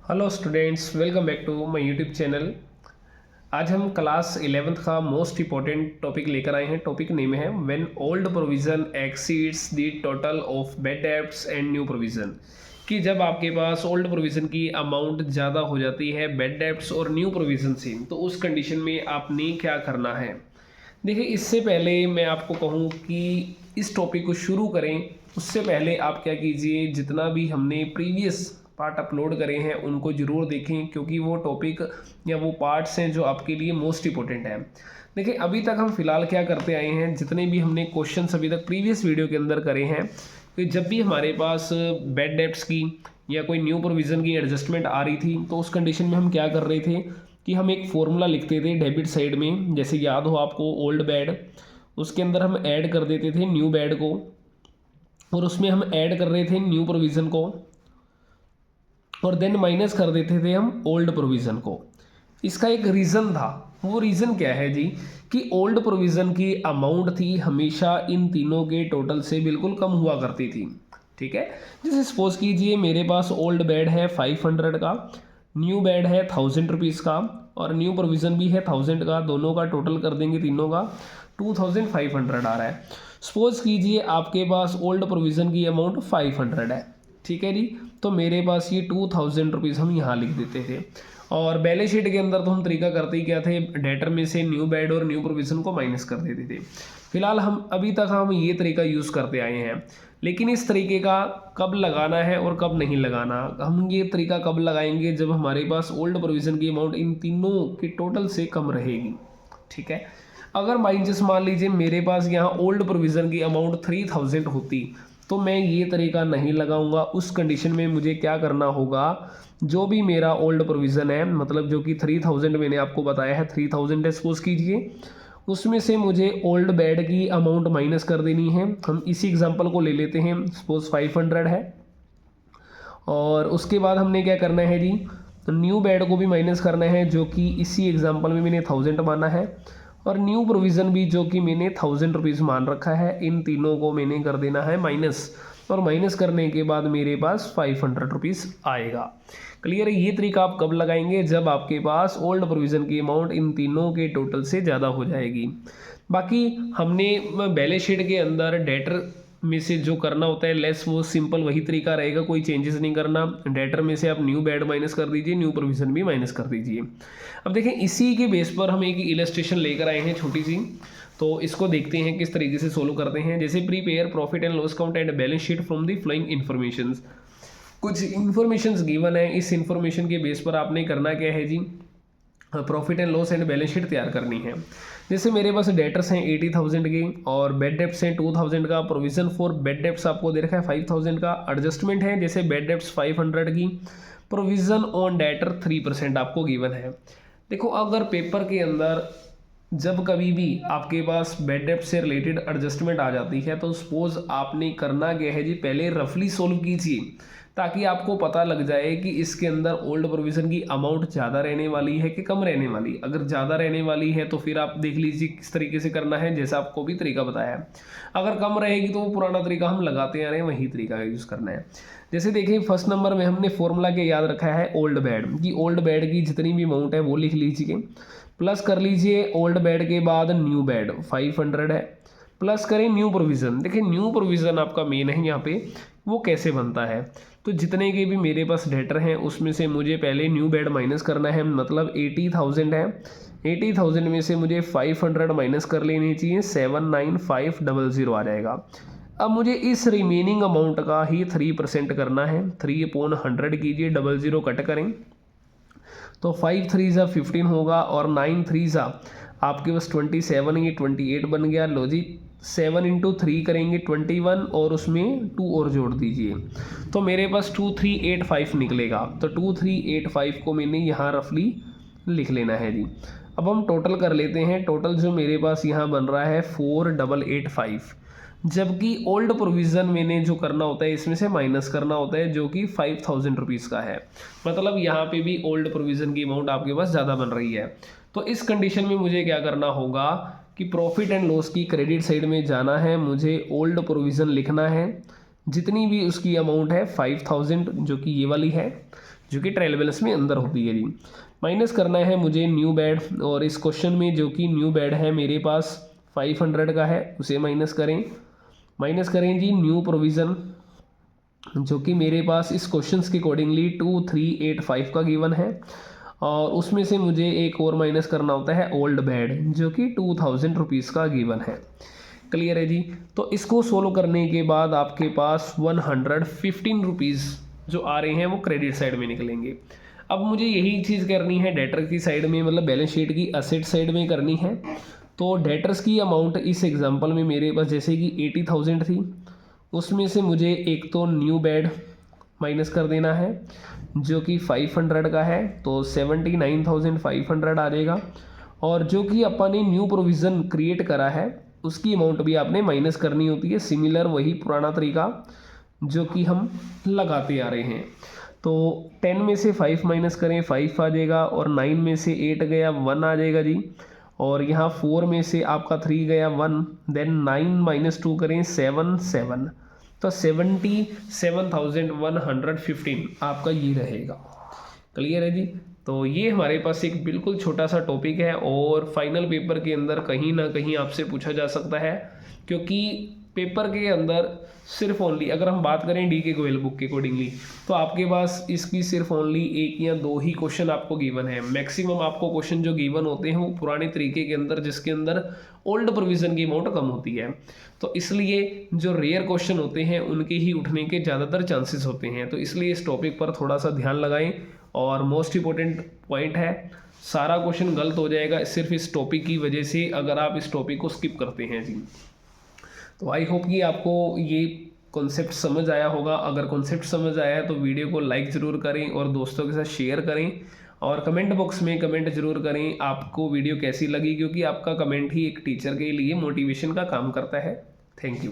Hello students, welcome back to my YouTube channel. आज हम class 11th का most important topic लेकर आए हैं। टॉपिक नेम है when old provision exceeds the total of bad debts and new provision. कि जब आपके पास ओल्ड प्रोविजन की अमाउंट ज़्यादा हो जाती है बैड डेब्ट्स और न्यू प्रोविजन से, तो उस कंडीशन में आपने क्या करना है। देखिए, इससे पहले मैं आपको कहूँ कि इस टॉपिक को शुरू करें उससे पहले आप क्या कीजिए, जितना भी हमने प्रीवियस पार्ट अपलोड करे हैं उनको ज़रूर देखें, क्योंकि वो टॉपिक या वो पार्ट्स हैं जो आपके लिए मोस्ट इंपॉर्टेंट हैं। देखिए, अभी तक हम फिलहाल क्या करते आए हैं, जितने भी हमने क्वेश्चंस अभी तक प्रीवियस वीडियो के अंदर करे हैं, कि जब भी हमारे पास बैड डेब्ट्स की या कोई न्यू प्रोविज़न की एडजस्टमेंट आ रही थी, तो उस कंडीशन में हम क्या कर रहे थे कि हम एक फॉर्मूला लिखते थे डेबिट साइड में। जैसे याद हो आपको ओल्ड बैड, उसके अंदर हम ऐड कर देते थे न्यू बैड को, और उसमें हम ऐड कर रहे थे न्यू प्रोविज़न को, और देन माइनस कर देते थे हम ओल्ड प्रोविज़न को। इसका एक रीज़न था। वो रीज़न क्या है जी, कि ओल्ड प्रोविज़न की अमाउंट थी हमेशा इन तीनों के टोटल से बिल्कुल कम हुआ करती थी। ठीक है, जैसे सपोज कीजिए मेरे पास ओल्ड बेड है 500 का, न्यू बेड है 1000 रुपीज़ का, और न्यू प्रोविज़न भी है 1000 का। दोनों का टोटल कर देंगे तीनों का 2500 आ रहा है। सपोज कीजिए आपके पास ओल्ड प्रोविज़न की अमाउंट 500 है। ठीक है जी, तो मेरे पास ये 2000 रुपीज़ हम यहाँ लिख देते थे। और बैलेंस शीट के अंदर तो हम तरीका करते ही क्या थे, डेटर में से न्यू बेड और न्यू प्रोविज़न को माइनस कर देते थे। फिलहाल हम अभी तक हम ये तरीका यूज़ करते आए हैं, लेकिन इस तरीके का कब लगाना है और कब नहीं लगाना, हम ये तरीका कब लगाएंगे जब हमारे पास ओल्ड प्रोविज़न की अमाउंट इन तीनों के टोटल से कम रहेगी। ठीक है, अगर बाई मान लीजिए मेरे पास यहाँ ओल्ड प्रोविज़न की अमाउंट 3000 होती, तो मैं ये तरीका नहीं लगाऊंगा। उस कंडीशन में मुझे क्या करना होगा, जो भी मेरा ओल्ड प्रोविज़न है, मतलब जो कि 3000 मैंने आपको बताया है, 3000 सपोज कीजिए, उसमें से मुझे ओल्ड बेड की अमाउंट माइनस कर देनी है। हम इसी एग्जांपल को ले लेते हैं, सपोज 500 है, और उसके बाद हमने क्या करना है जी, तो न्यू बेड को भी माइनस करना है, जो कि इसी एग्जांपल में मैंने 1000 माना है, और न्यू प्रोविज़न भी जो कि मैंने 1000 रुपीज़ मान रखा है। इन तीनों को मैंने कर देना है माइनस, और माइनस करने के बाद मेरे पास 500 रुपीज़ आएगा। क्लियर है। ये तरीका आप कब लगाएंगे, जब आपके पास ओल्ड प्रोविज़न की अमाउंट इन तीनों के टोटल से ज़्यादा हो जाएगी। बाकी हमने बैलेंस शीट के अंदर डेटर में से जो करना होता है लेस, वो सिंपल वही तरीका रहेगा, कोई चेंजेस नहीं करना। डेटर में से आप न्यू बेड माइनस कर दीजिए, न्यू प्रोविज़न भी माइनस कर दीजिए। अब देखें, इसी के बेस पर हम एक इलस्ट्रेशन लेकर आए हैं छोटी सी, तो इसको देखते हैं किस तरीके से सोल्व करते हैं। जैसे prepare profit and loss account and balance sheet from the flowing information. कुछ इन्फॉर्मेशन गिवन है, इस इन्फॉर्मेशन के बेस पर आपने करना क्या है जी, profit and loss and balance sheet तैयार करनी है। जैसे मेरे पास डेटर्स हैं 80,000 के, और बेड डेप्ट्स हैं 2000 का, प्रोविजन फॉर बेड डेप्ट्स आपको दे रखा है 5000 का, एडजस्टमेंट है जैसे बेड डेप्ट्स 500 की, प्रोविजन ऑन डेटर 3% आपको गिवन है। देखो, अगर पेपर के अंदर जब कभी भी आपके पास बेड डेप्ट से रिलेटेड एडजस्टमेंट आ जाती है, तो सपोज आपने करना क्या है जी, पहले रफली सोल्व कीजिए, ताकि आपको पता लग जाए कि इसके अंदर ओल्ड प्रोविज़न की अमाउंट ज़्यादा रहने वाली है कि कम रहने वाली। अगर ज़्यादा रहने वाली है तो फिर आप देख लीजिए किस तरीके से करना है, जैसा आपको भी तरीका बताया है। अगर कम रहेगी तो वो पुराना तरीका हम लगाते आ रहे हैं, वही तरीका यूज़ करना है। जैसे देखिए, फर्स्ट नंबर में हमने फॉर्मूला के याद रखा है ओल्ड बेड की। ओल्ड बेड की जितनी भी अमाउंट है वो लिख लीजिए, प्लस कर लीजिए ओल्ड बेड के बाद न्यू बेड 500 है, प्लस करें न्यू प्रोविज़न। देखिए, न्यू प्रोविज़न आपका मेन है यहाँ पे, वो कैसे बनता है, तो जितने के भी मेरे पास डेटर हैं उसमें से मुझे पहले न्यू बेड माइनस करना है, मतलब 80,000 है, 80,000 में से मुझे 500 माइनस कर लेनी चाहिए, 79500 आ जाएगा। अब मुझे इस रिमेनिंग अमाउंट का ही 3% करना है, 3/100 कीजिए, 00 कट करें तो 5 3 ज़ा 15 होगा, और 9 3 ज़ा आपके पास 27, ये 28 बन गया। लो जी, 7 इंटू 3 करेंगे 21, और उसमें 2 और जोड़ दीजिए, तो मेरे पास 2385 निकलेगा। तो 2385 को मैंने यहाँ रफली लिख लेना है जी। अब हम टोटल कर लेते हैं। टोटल जो मेरे पास यहाँ बन रहा है 4885, जबकि ओल्ड प्रोविज़न मैंने जो करना होता है इसमें से माइनस करना होता है, जो कि 5000 रुपीज़ का है। मतलब यहाँ पे भी ओल्ड प्रोविज़न की अमाउंट आपके पास ज़्यादा बन रही है। तो इस कंडीशन में मुझे क्या करना होगा कि प्रॉफिट एंड लॉस की क्रेडिट साइड में जाना है, मुझे ओल्ड प्रोविज़न लिखना है, जितनी भी उसकी अमाउंट है 5000, जो कि ये वाली है, जो कि ट्रायल बैलेंस में अंदर होती है जी। माइनस करना है मुझे न्यू बेड, और इस क्वेश्चन में जो कि न्यू बेड है मेरे पास 500 का है, उसे माइनस करें जी न्यू प्रोविज़न, जो कि मेरे पास इस क्वेश्चन के अकॉर्डिंगली 2385 का गिवन है, और उसमें से मुझे एक और माइनस करना होता है ओल्ड बेड, जो कि 2000 रुपीज़ का गिवन है। क्लियर है जी। तो इसको सोल्व करने के बाद आपके पास 115 रुपीज़ जो आ रहे हैं वो क्रेडिट साइड में निकलेंगे। अब मुझे यही चीज़ करनी है डेटर की साइड में, मतलब बैलेंस शीट की असेट साइड में करनी है। तो डेटर्स की अमाउंट इस एग्जांपल में मेरे पास जैसे कि 80,000 थी, उसमें से मुझे एक तो न्यू बेड माइनस कर देना है जो कि 500 का है, तो 79,500 आ जाएगा। और जो कि अपन ने न्यू प्रोविज़न क्रिएट करा है उसकी अमाउंट भी आपने माइनस करनी होती है, सिमिलर वही पुराना तरीका जो कि हम लगाते आ रहे हैं। तो 10 में से 5 माइनस करें 5 आ जाएगा, और 9 में से 8 गया 1 आ जाएगा जी, और यहाँ 4 में से आपका 3 गया 1, देन 9 माइनस 2 करें 7, तो 77,115 आपका ये रहेगा। क्लियर है जी। तो ये हमारे पास एक बिल्कुल छोटा सा टॉपिक है, और फाइनल पेपर के अंदर कहीं ना कहीं आपसे पूछा जा सकता है, क्योंकि पेपर के अंदर सिर्फ ओनली अगर हम बात करें डी के गोयल बुक के अकॉर्डिंगली, तो आपके पास इसकी सिर्फ ओनली 1 या 2 ही क्वेश्चन आपको गिवन है। मैक्सिमम आपको क्वेश्चन जो गिवन होते हैं वो पुराने तरीके के अंदर, जिसके अंदर ओल्ड प्रोविज़न की अमाउंट कम होती है। तो इसलिए जो रेयर क्वेश्चन होते हैं उनके ही उठने के ज़्यादातर चांसेस होते हैं। तो इसलिए इस टॉपिक पर थोड़ा सा ध्यान लगाएं। और मोस्ट इंपॉर्टेंट पॉइंट है, सारा क्वेश्चन गलत हो जाएगा सिर्फ इस टॉपिक की वजह से, अगर आप इस टॉपिक को स्किप करते हैं जी। तो आई होप कि आपको ये कॉन्सेप्ट समझ आया होगा। अगर कॉन्सेप्ट समझ आया है तो वीडियो को लाइक ज़रूर करें और दोस्तों के साथ शेयर करें, और कमेंट बॉक्स में कमेंट जरूर करें आपको वीडियो कैसी लगी, क्योंकि आपका कमेंट ही एक टीचर के लिए मोटिवेशन का काम करता है। Thank you.